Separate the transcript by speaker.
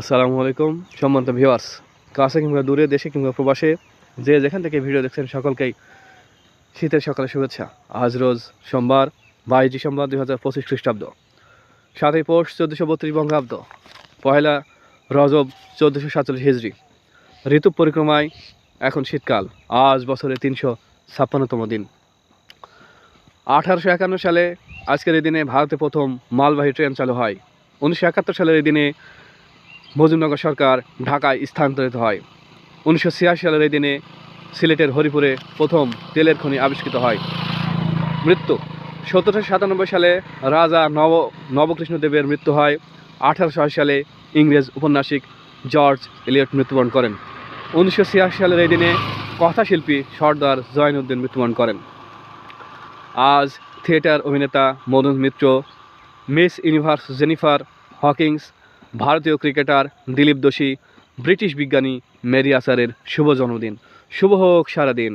Speaker 1: আসসালামু আলাইকুম সম্মানিত ভিউয়ার্স, কাছে কিংবা দূরে, দেশে কিংবা প্রবাসে, যে যেখান থেকে ভিডিও দেখছেন সকলকেই শীতের সকালে শুভেচ্ছা। আজ রোজ সোমবার 22 ডিসেম্বর 2025 খ্রিস্টাব্দ, 7ই পৌষ 1432 বঙ্গাব্দ, পয়লা রজব 1447 হিজরি। ঋতু পরিক্রমায় এখন শীতকাল। আজ বছরের 356তম দিন। 1851 সালে আজকের এই দিনে ভারতে প্রথম মালবাহী ট্রেন চালু হয়। 1971 সালের এই দিনে মজুমনগর সরকার ঢাকায় স্থানান্তরিত হয়। 1986 সালের এই দিনে সিলেটের হরিপুরে প্রথম তেলের খনি আবিষ্কৃত হয়। মৃত্যু 1797 সালে রাজা নবকৃষ্ণদেবের মৃত্যু হয়। 1880 সালে ইংরেজ উপন্যাসিক জর্জ এলিয়ট মৃত্যুবরণ করেন। 1986 সালের এই দিনে কথাশিল্পী সর্দার জয়নুদ্দিন মৃত্যুবরণ করেন। আজ থিয়েটার অভিনেতা Madan Mitra, miss universe Jennifer Hawkins, ভারতীয় ক্রিকেটার দিলীপ দোষী, ব্রিটিশ বিজ্ঞানী মেরি আসারের শুভ জন্মদিন। শুভ হোক সারাদিন।